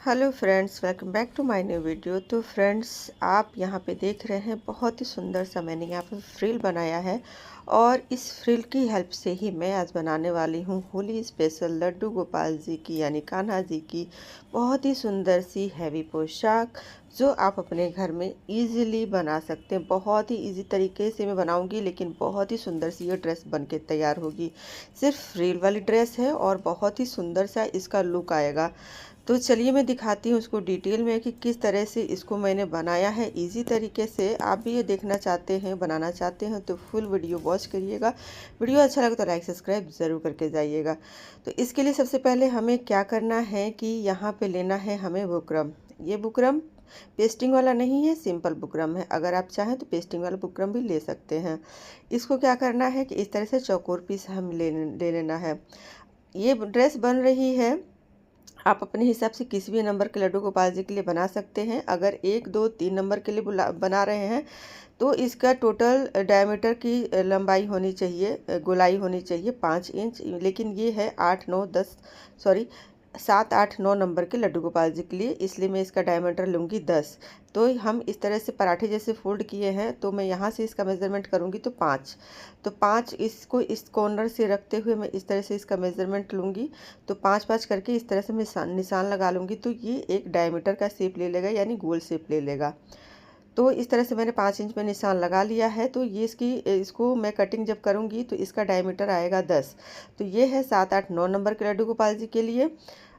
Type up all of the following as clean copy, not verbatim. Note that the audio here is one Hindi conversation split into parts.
Hello friends, welcome back to my new video. तो फ्रेंड्स, आप यहाँ पे देख रहे हैं बहुत ही सुंदर सा मैंने यहाँ पे फ्रिल बनाया है। और इस फ्रिल की हेल्प से ही मैं आज बनाने वाली हूँ होली स्पेशल लड्डू गोपाल जी की यानी कान्हा जी की बहुत ही सुंदर सी हैवी पोशाक, जो आप अपने घर में इजीली बना सकते हैं। बहुत ही इजी तरीके से मैं बनाऊंगी, लेकिन बहुत ही सुंदर सी ये ड्रेस बन के तैयार होगी। सिर्फ फ्रिल वाली ड्रेस है और बहुत ही सुंदर सा इसका लुक आएगा। तो चलिए मैं दिखाती हूँ उसको डिटेल में कि किस तरह से इसको मैंने बनाया है इजी तरीके से। आप भी ये देखना चाहते हैं, बनाना चाहते हैं तो फुल वीडियो वॉच करिएगा। वीडियो अच्छा लगे तो लाइक सब्सक्राइब ज़रूर करके जाइएगा। तो इसके लिए सबसे पहले हमें क्या करना है कि यहाँ पे लेना है हमें बुकरम। ये बुकरम पेस्टिंग वाला नहीं है, सिंपल बुकरम है। अगर आप चाहें तो पेस्टिंग वाला बुकरम भी ले सकते हैं। इसको क्या करना है कि इस तरह से चौकोर पीस हम ले लेना है। ये ड्रेस बन रही है, आप अपने हिसाब से किसी भी नंबर के लड्डू गोपाल जी के लिए बना सकते हैं। अगर 1 2 3 नंबर के लिए बना रहे हैं तो इसका टोटल डायमीटर की लंबाई होनी चाहिए, गोलाई होनी चाहिए 5 इंच। लेकिन ये है 8 9 10 सॉरी 7 8 9 नंबर के लड्डू गोपाल जी के लिए, इसलिए मैं इसका डायमीटर लूँगी 10। तो हम इस तरह से पराठे जैसे फोल्ड किए हैं, तो मैं यहाँ से इसका मेज़रमेंट करूँगी तो 5। तो 5 इसको इस कॉर्नर से रखते हुए मैं इस तरह से इसका मेज़रमेंट लूँगी। तो 5 5 करके इस तरह से मैं निशान लगा लूँगी, तो ये एक डायमीटर का शेप ले लेगा, यानी गोल शेप ले लेगा। तो इस तरह से मैंने 5 इंच में निशान लगा लिया है। तो ये इसको मैं कटिंग जब करूँगी तो इसका डायमीटर आएगा 10। तो ये है 7 8 9 नंबर के लड्डू गोपाल जी के लिए।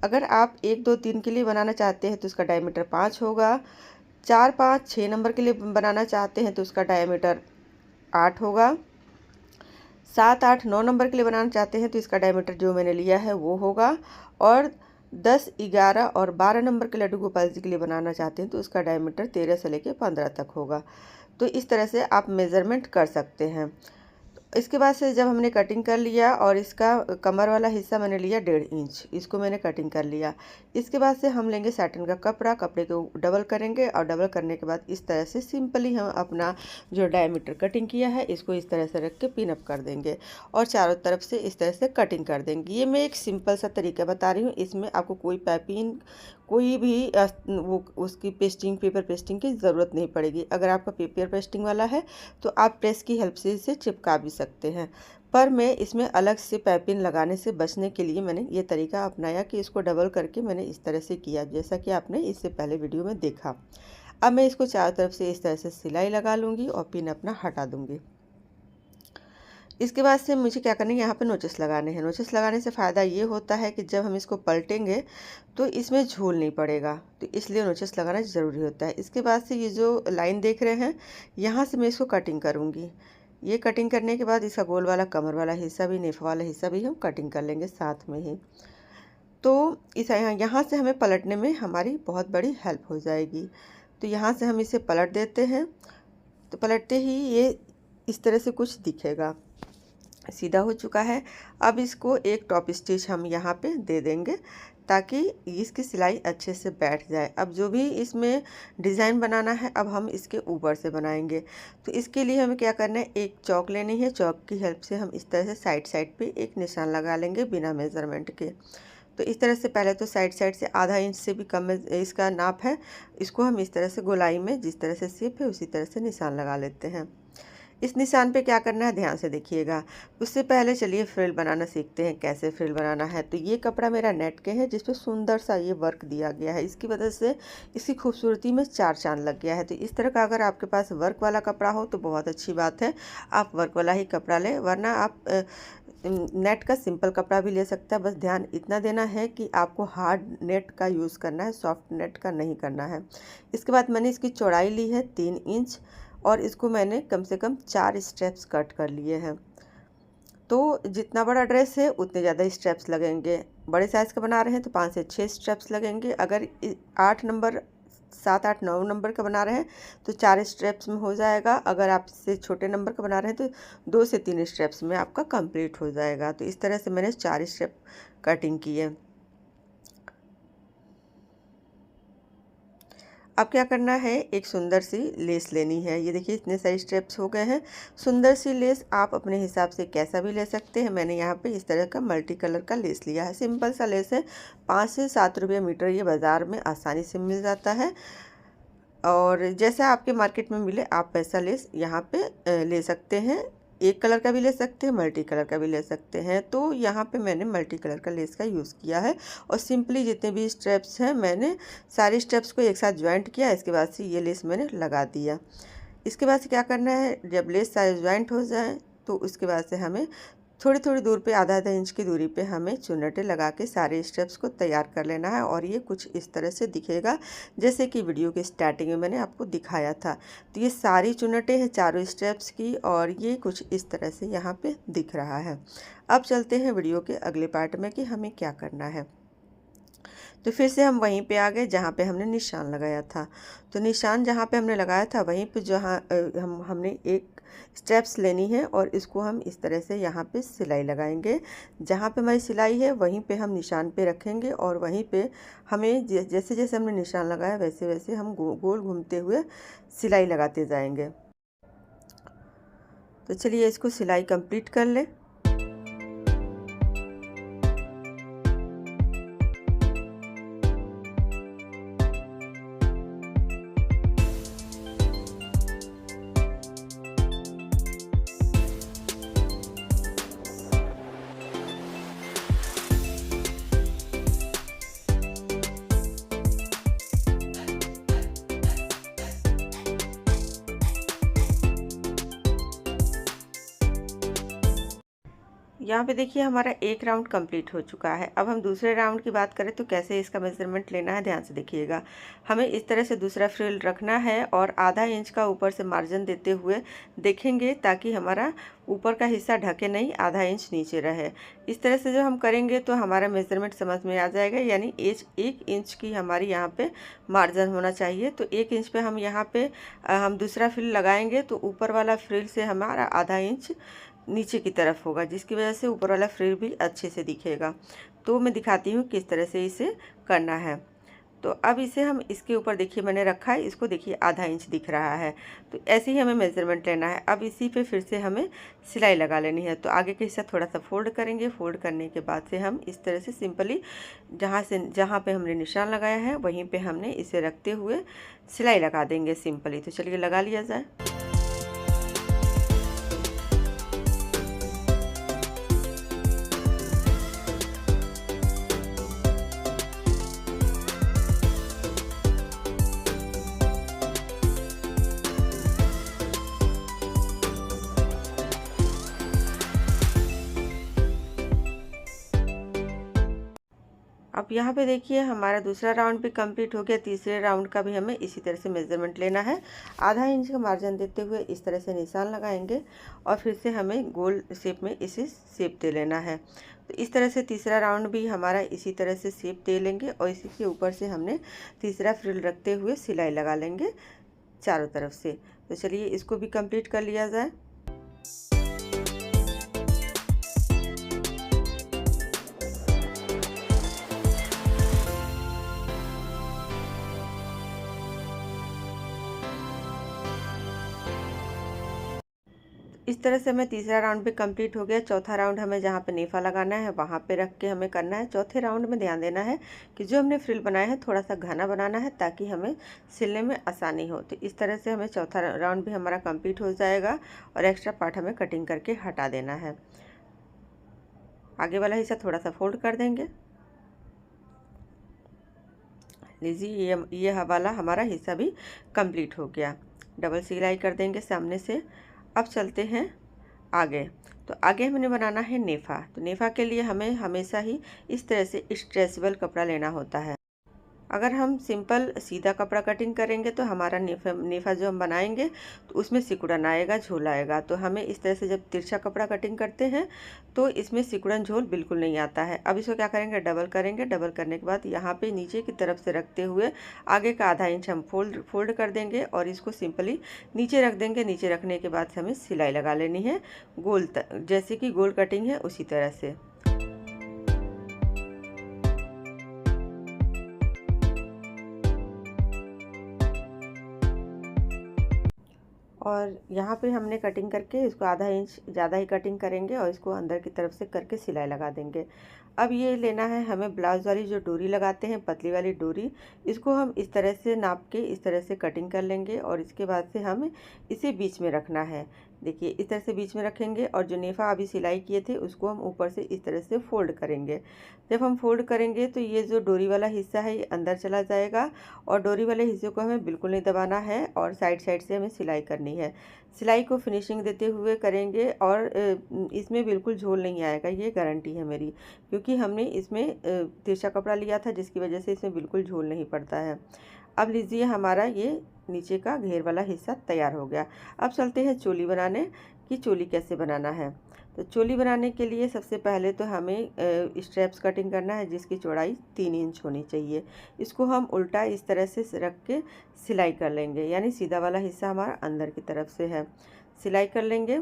अगर आप 1 2 3 के लिए बनाना चाहते हैं तो इसका डायमीटर 5 होगा। 4 5 6 नंबर के लिए बनाना चाहते हैं तो उसका डायमीटर 8 होगा। 7 8 9 नंबर के लिए बनाना चाहते हैं तो इसका डायमीटर जो मैंने लिया है वो होगा। और 10 11 और 12 नंबर के लड्डू गोपाल जी के लिए बनाना चाहते हैं तो उसका डायमीटर 13 से लेकर 15 तक होगा। तो इस तरह से आप मेज़रमेंट कर सकते हैं। इसके बाद से जब हमने कटिंग कर लिया और इसका कमर वाला हिस्सा मैंने लिया 1.5 इंच, इसको मैंने कटिंग कर लिया। इसके बाद से हम लेंगे साटन का कपड़ा, कपड़े को डबल करेंगे और डबल करने के बाद इस तरह से सिंपली हम अपना जो डायमीटर कटिंग किया है इसको इस तरह से रख के पिन अप कर देंगे और चारों तरफ से इस तरह से कटिंग कर देंगे। ये मैं एक सिंपल सा तरीका बता रही हूँ, इसमें आपको कोई पाइपिंग कोई भी वो उसकी पेस्टिंग पेपर पेस्टिंग की ज़रूरत नहीं पड़ेगी। अगर आपका पेपर पेस्टिंग वाला है तो आप प्रेस की हेल्प से इसे चिपका भी सकते हैं। पर मैं इसमें अलग से पाइपिंग लगाने से बचने के लिए मैंने ये तरीका अपनाया कि इसको डबल करके मैंने इस तरह से किया, जैसा कि आपने इससे पहले वीडियो में देखा। अब मैं इसको चारों तरफ से इस तरह से सिलाई लगा लूँगी और पिन अपना हटा दूँगी। इसके बाद से मुझे क्या करना है, यहाँ पे नोचेस लगाने हैं। नोचेस लगाने से फ़ायदा ये होता है कि जब हम इसको पलटेंगे तो इसमें झूल नहीं पड़ेगा, तो इसलिए नोचेस लगाना ज़रूरी होता है। इसके बाद से ये जो लाइन देख रहे हैं, यहाँ से मैं इसको कटिंग करूँगी। ये कटिंग करने के बाद इसका गोल वाला कमर वाला हिस्सा भी, नेफ वाला हिस्सा भी हम कटिंग कर लेंगे साथ में ही। तो इस यहाँ से हमें पलटने में हमारी बहुत बड़ी हेल्प हो जाएगी। तो यहाँ से हम इसे पलट देते हैं। तो पलटते ही ये इस तरह से कुछ दिखेगा, सीधा हो चुका है। अब इसको एक टॉप स्टिच हम यहाँ पे दे देंगे ताकि इसकी सिलाई अच्छे से बैठ जाए। अब जो भी इसमें डिज़ाइन बनाना है अब हम इसके ऊपर से बनाएंगे। तो इसके लिए हमें क्या करना है, एक चौक लेनी है। चौक की हेल्प से हम इस तरह से साइड साइड पे एक निशान लगा लेंगे बिना मेज़रमेंट के। तो इस तरह से पहले तो साइड साइड से आधा इंच से भी कम में इसका नाप है। इसको हम इस तरह से गोलाई में जिस तरह से शेप है उसी तरह से निशान लगा लेते हैं। इस निशान पे क्या करना है ध्यान से देखिएगा। उससे पहले चलिए फ्रिल बनाना सीखते हैं, कैसे फ्रिल बनाना है। तो ये कपड़ा मेरा नेट के है जिस पे सुंदर सा ये वर्क दिया गया है, इसकी वजह से इसकी खूबसूरती में 4 चांद लग गया है। तो इस तरह का अगर आपके पास वर्क वाला कपड़ा हो तो बहुत अच्छी बात है, आप वर्क वाला ही कपड़ा लें, वरना आप नेट का सिंपल कपड़ा भी ले सकता है। बस ध्यान इतना देना है कि आपको हार्ड नेट का यूज़ करना है, सॉफ्ट नेट का नहीं करना है। इसके बाद मैंने इसकी चौड़ाई ली है 3 इंच और इसको मैंने कम से कम 4 स्टेप्स कट कर लिए हैं। तो जितना बड़ा ड्रेस है उतने ज़्यादा स्टेप्स लगेंगे। बड़े साइज़ का बना रहे हैं तो 5 से 6 स्टेप्स लगेंगे। अगर 8 नंबर 7 8 9 नंबर का बना रहे हैं तो 4 स्टेप्स में हो जाएगा। अगर आप इससे छोटे नंबर का बना रहे हैं तो 2 से 3 स्टेप्स में आपका कंप्लीट हो जाएगा। तो इस तरह से मैंने 4 स्टेप कटिंग की है। अब क्या करना है, एक सुंदर सी लेस लेनी है। ये देखिए इतने सारे स्टेप्स हो गए हैं। सुंदर सी लेस आप अपने हिसाब से कैसा भी ले सकते हैं। मैंने यहाँ पे इस तरह का मल्टी कलर का लेस लिया है। सिंपल सा लेस है, 5 से 7 रुपये मीटर ये बाज़ार में आसानी से मिल जाता है। और जैसा आपके मार्केट में मिले आप वैसा लेस यहाँ पे ले सकते हैं। एक कलर का भी ले सकते हैं, मल्टी कलर का भी ले सकते हैं। तो यहाँ पे मैंने मल्टी कलर का लेस का यूज़ किया है और सिंपली जितने भी स्टेप्स हैं मैंने सारे स्टेप्स को एक साथ ज्वाइंट किया। इसके बाद से ये लेस मैंने लगा दिया। इसके बाद से क्या करना है, जब लेस सारे ज्वाइंट हो जाए तो उसके बाद से हमें थोड़ी थोड़ी दूर पे आधा इंच की दूरी पे हमें चुन्नटें लगा के सारे स्टेप्स को तैयार कर लेना है। और ये कुछ इस तरह से दिखेगा जैसे कि वीडियो के स्टार्टिंग में मैंने आपको दिखाया था। तो ये सारी चुन्नटें हैं चारों स्टेप्स की और ये कुछ इस तरह से यहाँ पे दिख रहा है। अब चलते हैं वीडियो के अगले पार्ट में कि हमें क्या करना है। तो फिर से हम वहीं पे आ गए जहाँ पे हमने निशान लगाया था। तो निशान जहाँ पे हमने लगाया था वहीं पे जहाँ हमने एक स्टेप्स लेनी है और इसको हम इस तरह से यहाँ पे सिलाई लगाएंगे। जहाँ पे हमारी सिलाई है वहीं पे हम निशान पे रखेंगे और वहीं पे हमें जैसे जैसे हमने निशान लगाया वैसे वैसे हम गोल घूमते हुए सिलाई लगाते जाएंगे। तो चलिए इसको सिलाई कंप्लीट कर लें। यहाँ पे देखिए हमारा एक राउंड कंप्लीट हो चुका है। अब हम दूसरे राउंड की बात करें तो कैसे इसका मेज़रमेंट लेना है, ध्यान से देखिएगा। हमें इस तरह से दूसरा फ्रिल रखना है और आधा इंच का ऊपर से मार्जिन देते हुए देखेंगे ताकि हमारा ऊपर का हिस्सा ढके नहीं, आधा इंच नीचे रहे। इस तरह से जब हम करेंगे तो हमारा मेज़रमेंट समझ में आ जाएगा। यानी 1 इंच की हमारी यहाँ पे मार्जिन होना चाहिए। तो 1 इंच पे हम यहाँ पे हम दूसरा फ्रिल लगाएंगे तो ऊपर वाला फ्रिल से हमारा आधा इंच नीचे की तरफ होगा, जिसकी वजह से ऊपर वाला फ्रिल भी अच्छे से दिखेगा। तो मैं दिखाती हूँ किस तरह से इसे करना है। तो अब इसे हम इसके ऊपर देखिए मैंने रखा है, इसको देखिए आधा इंच दिख रहा है। तो ऐसे ही हमें मेज़रमेंट लेना है। अब इसी पे फिर से हमें सिलाई लगा लेनी है। तो आगे का हिस्सा थोड़ा सा फोल्ड करेंगे। फोल्ड करने के बाद से हम इस तरह से सिंपली जहाँ पे हमने निशान लगाया है वहीं पे हमने इसे रखते हुए सिलाई लगा देंगे सिंपली। तो चलिए लगा लिया जाए। अब यहाँ पे देखिए हमारा दूसरा राउंड भी कंप्लीट हो गया। तीसरे राउंड का भी हमें इसी तरह से मेज़रमेंट लेना है। आधा इंच का मार्जिन देते हुए इस तरह से निशान लगाएंगे और फिर से हमें गोल शेप में इसे शेप दे लेना है। तो इस तरह से तीसरा राउंड भी हमारा इसी तरह से शेप दे लेंगे और इसी के ऊपर से हमने तीसरा फ्रिल रखते हुए सिलाई लगा लेंगे चारों तरफ से। तो चलिए इसको भी कंप्लीट कर लिया जाए। इस तरह से हमें तीसरा राउंड भी कंप्लीट हो गया। चौथा राउंड हमें जहाँ पे नेफा लगाना है वहाँ पे रख के हमें करना है। चौथे राउंड में ध्यान देना है कि जो हमने फ्रिल बनाया है थोड़ा सा घना बनाना है ताकि हमें सिलने में आसानी हो। तो इस तरह से हमें चौथा राउंड भी हमारा कंप्लीट हो जाएगा और एक्स्ट्रा पार्ट हमें कटिंग करके हटा देना है। आगे वाला हिस्सा थोड़ा सा फोल्ड कर देंगे। लीजिए ये वाला हमारा हिस्सा भी कंप्लीट हो गया। डबल सिलाई कर देंगे सामने से। अब चलते हैं आगे। तो आगे हमें बनाना है नेफा। तो नेफा के लिए हमें हमेशा ही इस तरह से स्ट्रेचेबल कपड़ा लेना होता है। अगर हम सिंपल सीधा कपड़ा कटिंग करेंगे तो हमारा नेफा जो हम बनाएंगे तो उसमें सिकुड़न आएगा, झोल आएगा। तो हमें इस तरह से जब तिरछा कपड़ा कटिंग करते हैं तो इसमें सिकुड़न झोल बिल्कुल नहीं आता है। अब इसको क्या करेंगे, डबल करेंगे। डबल करने के बाद यहाँ पे नीचे की तरफ से रखते हुए आगे का आधा इंच हम फोल्ड कर देंगे और इसको सिंपली नीचे रख देंगे। नीचे रखने के बाद हमें सिलाई लगा लेनी है गोल, जैसे कि गोल कटिंग है उसी तरह से। और यहाँ पे हमने कटिंग करके इसको आधा इंच ज़्यादा ही कटिंग करेंगे और इसको अंदर की तरफ से करके सिलाई लगा देंगे। अब ये लेना है हमें ब्लाउज़ वाली जो डोरी लगाते हैं, पतली वाली डोरी, इसको हम इस तरह से नाप के इस तरह से कटिंग कर लेंगे और इसके बाद से हमें इसे बीच में रखना है। देखिए इस तरह से बीच में रखेंगे और जो नेफा अभी सिलाई किए थे उसको हम ऊपर से इस तरह से फोल्ड करेंगे। जब हम फोल्ड करेंगे तो ये जो डोरी वाला हिस्सा है ये अंदर चला जाएगा और डोरी वाले हिस्से को हमें बिल्कुल नहीं दबाना है और साइड साइड से हमें सिलाई करनी है। सिलाई को फिनिशिंग देते हुए करेंगे और इसमें बिल्कुल झोल नहीं आएगा, ये गारंटी है मेरी, क्योंकि हमने इसमें तिरछा कपड़ा लिया था जिसकी वजह से इसमें बिल्कुल झोल नहीं पड़ता है। अब लीजिए हमारा ये नीचे का घेर वाला हिस्सा तैयार हो गया। अब चलते हैं चोली बनाने कि चोली कैसे बनाना है। तो चोली बनाने के लिए सबसे पहले तो हमें स्ट्रैप्स कटिंग करना है जिसकी चौड़ाई 3 इंच होनी चाहिए। इसको हम उल्टा इस तरह से रख के सिलाई कर लेंगे, यानी सीधा वाला हिस्सा हमारा अंदर की तरफ से है, सिलाई कर लेंगे।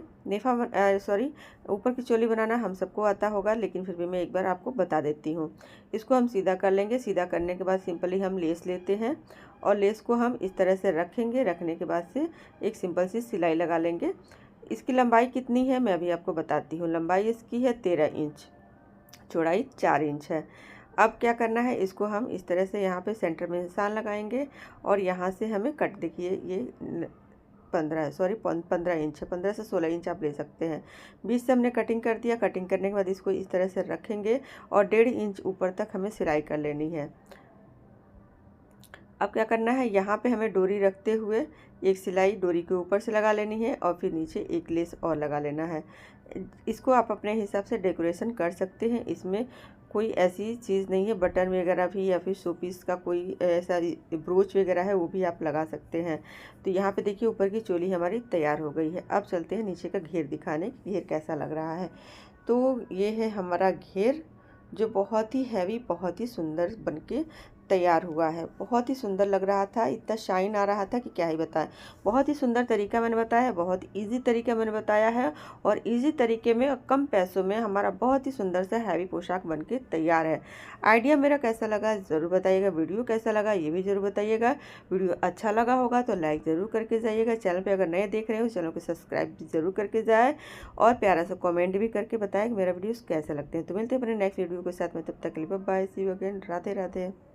ऊपर की चोली बनाना हम सबको आता होगा, लेकिन फिर भी मैं एक बार आपको बता देती हूँ। इसको हम सीधा कर लेंगे। सीधा करने के बाद सिंपली हम लेस लेते हैं और लेस को हम इस तरह से रखेंगे। रखने के बाद से एक सिंपल सी सिलाई लगा लेंगे। इसकी लंबाई कितनी है मैं अभी आपको बताती हूँ। लंबाई इसकी है 13 इंच, चौड़ाई 4 इंच है। अब क्या करना है, इसको हम इस तरह से यहाँ पे सेंटर में निशान लगाएंगे और यहाँ से हमें कट, देखिए ये 15 इंच है, 15 से 16 इंच आप ले सकते हैं। बीच से हमने कटिंग कर दिया। कटिंग करने के बाद इसको इस तरह से रखेंगे और 1.5 इंच ऊपर तक हमें सिलाई कर लेनी है। अब क्या करना है, यहाँ पे हमें डोरी रखते हुए एक सिलाई डोरी के ऊपर से लगा लेनी है और फिर नीचे एक लेस और लगा लेना है। इसको आप अपने हिसाब से डेकोरेशन कर सकते हैं, इसमें कोई ऐसी चीज़ नहीं है। बटन वगैरह भी या फिर शोपीस का कोई ऐसा ब्रोच वगैरह है वो भी आप लगा सकते हैं। तो यहाँ पे देखिए ऊपर की चोली हमारी तैयार हो गई है। अब चलते हैं नीचे का घेर दिखाने, घेर कैसा लग रहा है। तो ये है हमारा घेर जो बहुत ही हैवी, बहुत ही सुंदर बनके तैयार हुआ है। बहुत ही सुंदर लग रहा था, इतना शाइन आ रहा था कि क्या ही बताएं। बहुत ही सुंदर तरीका मैंने बताया है, बहुत इजी तरीका मैंने बताया है और इजी तरीके में और कम पैसों में हमारा बहुत ही सुंदर सा हैवी पोशाक बनके तैयार है। आइडिया मेरा कैसा लगा ज़रूर बताइएगा। वीडियो कैसा लगा ये भी ज़रूर बताइएगा। वीडियो अच्छा लगा होगा तो लाइक ज़रूर करके जाइएगा। चैनल पर अगर नए देख रहे हो चैनल को सब्सक्राइब भी ज़रूर करके जाए और प्यारा सा कॉमेंट भी करके बताएं कि मेरा वीडियोज़ कैसे लगते हैं। तो मिलते हैं अपने नेक्स्ट वीडियो के साथ में, तब तक के लिए bye, see you again, Radhe Radhe.